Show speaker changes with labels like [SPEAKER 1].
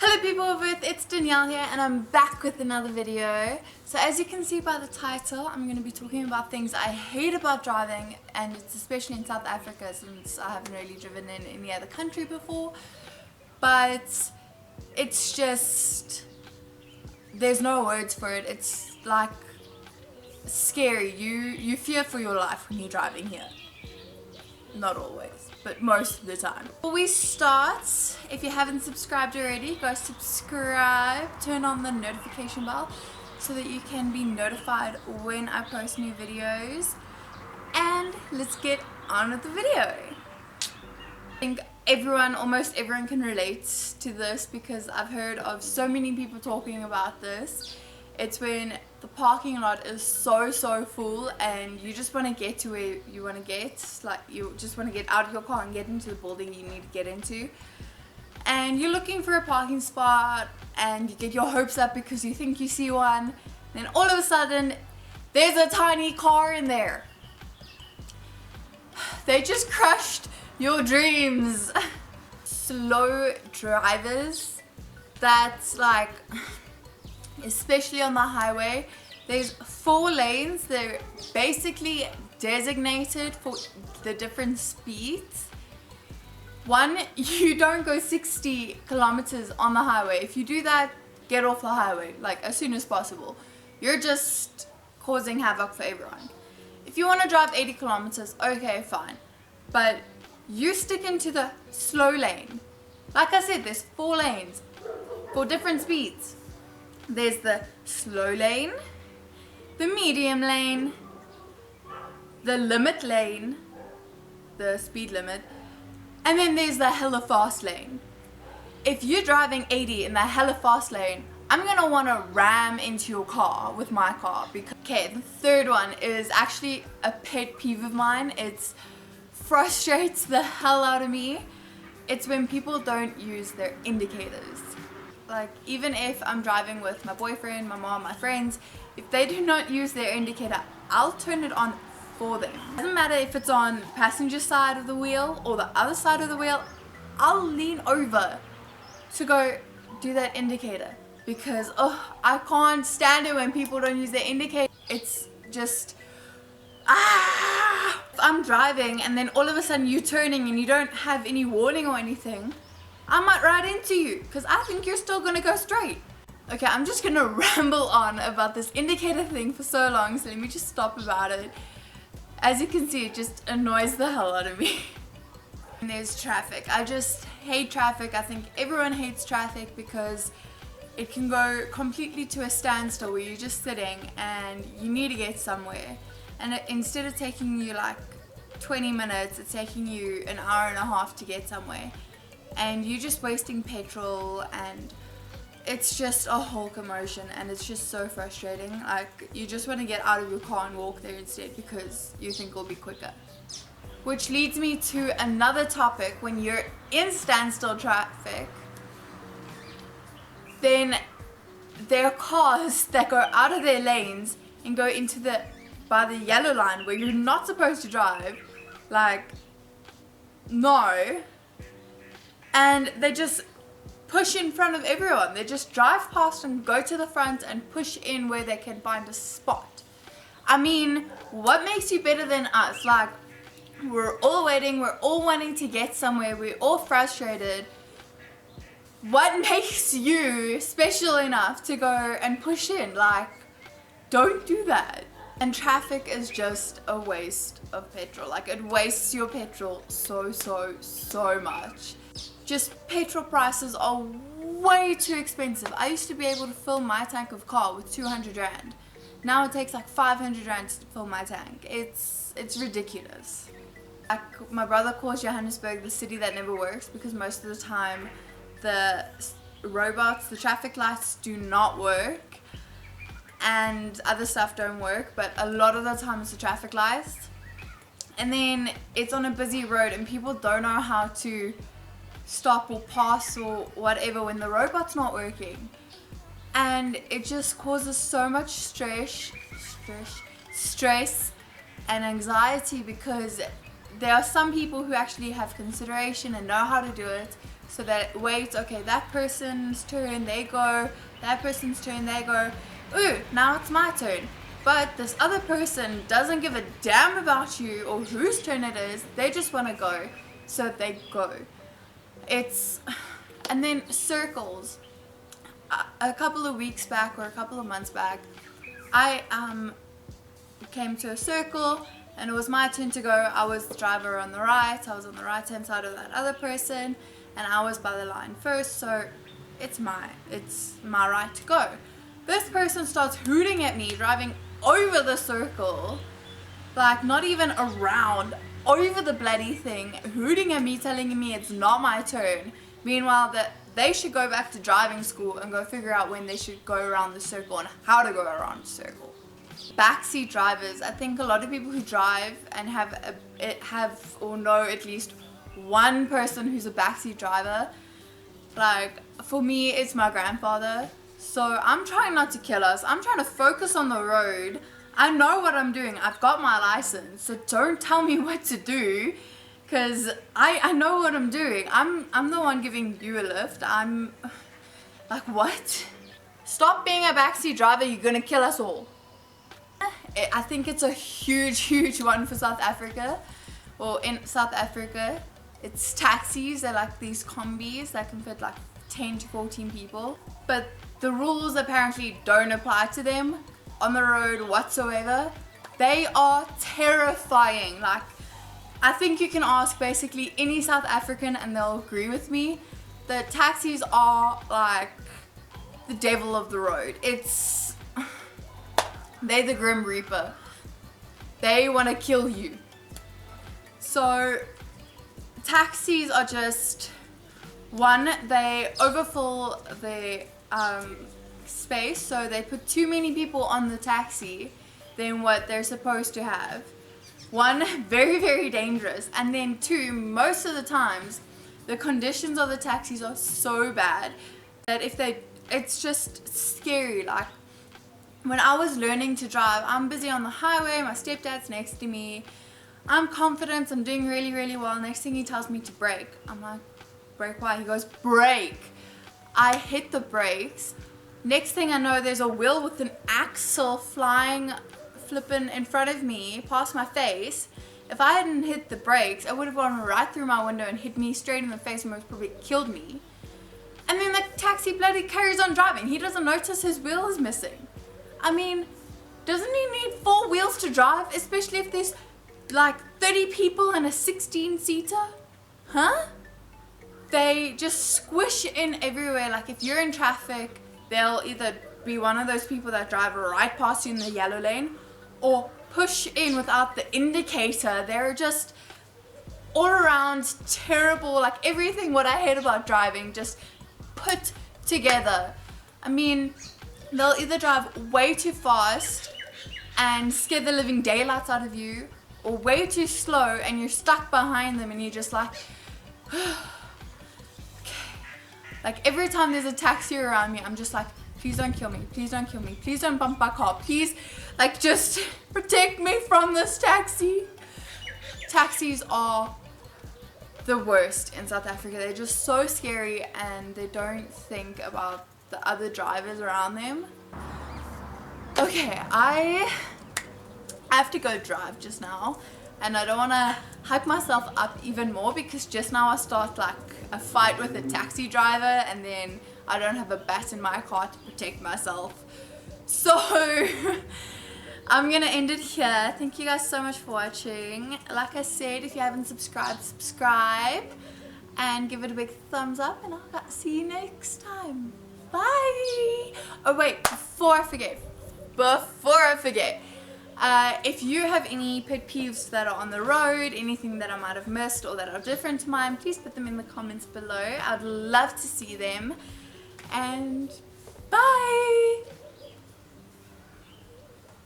[SPEAKER 1] Hello people of Earth, it's Danielle here and I'm back with another video. So as you can see by the title, I'm going to be talking about things I hate about driving, and it's especially in South Africa since I haven't really driven in any other country before. But it's just, there's no words for it. It's like scary. You fear for your life when you're driving here. Not always, but most of the time. Before we start, if you haven't subscribed already, go subscribe, turn on the notification bell so that you can be notified when I post new videos. And let's get on with the video. I think almost everyone can relate to this because I've heard of so many people talking about this. It's when the parking lot is so full and you just want to get to where you want to get, like you just want to get out of your car and get into the building you need to get into, and you're looking for a parking spot and you get your hopes up because you think you see one, then all of a sudden there's a tiny car in there. They just crushed your dreams. Slow drivers, that's like, especially on the highway, there's 4 lanes. They're basically designated for the different speeds. One, you don't go 60 kilometers on the highway. If you do that, get off the highway like as soon as possible. You're just causing havoc for everyone. If you want to drive 80 kilometers, okay, fine, but you stick into the slow lane. Like I said, there's 4 lanes for different speeds. There's the slow lane, the medium lane, the limit lane, the speed limit, and then there's the hella fast lane. If you're driving 80 in the hella fast lane, I'm gonna wanna ram into your car with my car. Okay, the third one is actually a pet peeve of mine. It frustrates the hell out of me. It's when people don't use their indicators. Like, even if I'm driving with my boyfriend, my mom, my friends, if they do not use their indicator, I'll turn it on for them. It doesn't matter if it's on passenger side of the wheel or the other side of the wheel, I'll lean over to go do that indicator because I can't stand it when people don't use their indicator. It's just, if I'm driving and then all of a sudden you're turning and you don't have any warning or anything, I might ride into you because I think you're still gonna go straight. Okay, I'm just gonna ramble on about this indicator thing for so long, so let me just stop about it. As you can see, it just annoys the hell out of me. And there's traffic. I just hate traffic. I think everyone hates traffic because it can go completely to a standstill where you're just sitting and you need to get somewhere. And instead of taking you like 20 minutes, it's taking you an hour and a half to get somewhere. And you're just wasting petrol and it's just a whole commotion and it's just so frustrating. Like, you just want to get out of your car and walk there instead because you think it'll be quicker. Which leads me to another topic. When you're in standstill traffic, then there are cars that go out of their lanes and go into by the yellow line where you're not supposed to drive. Like, no. And they just push in front of everyone. They just drive past and go to the front and push in where they can find a spot. I mean, what makes you better than us? Like, we're all waiting, we're all wanting to get somewhere, we're all frustrated. What makes you special enough to go and push in? Like, don't do that. And traffic is just a waste of petrol. Like, it wastes your petrol so much. Just petrol prices are way too expensive. I used to be able to fill my tank of car with 200 rand. Now it takes like 500 rand to fill my tank. It's ridiculous. Like, my brother calls Johannesburg the city that never works because most of the time the robots, the traffic lights do not work and other stuff don't work, but a lot of the time it's the traffic lights. And then it's on a busy road and people don't know how to stop or pass or whatever when the robot's not working, and it just causes so much stress and anxiety because there are some people who actually have consideration and know how to do it, So that waits, okay, that person's turn, they go, that person's turn, they go, ooh, now it's my turn. But this other person doesn't give a damn about you or whose turn it is, they just want to go, so they go. And then circles. A couple of weeks back or a couple of months back, I came to a circle and it was my turn to go. I was the driver on the right, I was on the right hand side of that other person, and I was by the line first, so it's my right to go. This person starts hooting at me, driving over the circle, like not even around, over the bloody thing, hooting at me, telling me it's not my turn. Meanwhile, that they should go back to driving school and go figure out when they should go around the circle and how to go around the circle. Backseat drivers, I think a lot of people who drive and have or know at least one person who's a backseat driver, like for me it's my grandfather. So I'm trying not to kill us, I'm trying to focus on the road. I know what I'm doing, I've got my license, so don't tell me what to do, because I know what I'm doing. I'm the one giving you a lift. I'm like, what? Stop being a backseat driver, you're gonna kill us all. I think it's a huge one for South Africa. Well, in South Africa, it's taxis. They're like these combis that can fit like 10 to 14 people. But the rules apparently don't apply to them on the road whatsoever. They are terrifying. Like, I think you can ask basically any South African and they'll agree with me. The taxis are like the devil of the road. They're the Grim Reaper. They want to kill you. So taxis are just, one, they overfill the space, so they put too many people on the taxi than what they're supposed to have. One, very dangerous. And then two, most of the times the conditions of the taxis are so bad that it's just scary. Like, when I was learning to drive, I'm busy on the highway, my stepdad's next to me, I'm confident, I'm doing really well. Next thing he tells me to brake. I'm like, brake why? He goes, brake. I hit the brakes. Next thing I know, there's a wheel with an axle flipping in front of me, past my face. If I hadn't hit the brakes, it would have gone right through my window and hit me straight in the face and most probably killed me. And then the taxi bloody carries on driving. He doesn't notice his wheel is missing. I mean, doesn't he need 4 wheels to drive? Especially if there's like 30 people in a 16-seater? Huh? They just squish in everywhere. Like, if you're in traffic, they'll either be one of those people that drive right past you in the yellow lane or push in without the indicator. They're just all around terrible. Like, everything what I hate about driving just put together. I mean, they'll either drive way too fast and scare the living daylights out of you, or way too slow and you're stuck behind them and you're just like, okay. Like, every time there's a taxi around me, I'm just like, please don't kill me, please don't kill me, please don't bump my car, please, like, just protect me from this taxi. Taxis are the worst in South Africa. They're just so scary and they don't think about the other drivers around them. Okay, I have to go drive just now, and I don't want to hype myself up even more because just now I start like a fight with a taxi driver and then I don't have a bat in my car to protect myself. So I'm gonna end it here. Thank you guys so much for watching. Like I said, if you haven't subscribed, subscribe and give it a big thumbs up, and I'll see you next time. Bye. Oh wait, before I forget, if you have any pet peeves that are on the road, anything that I might have missed or that are different to mine, please put them in the comments below. I'd love to see them. And bye.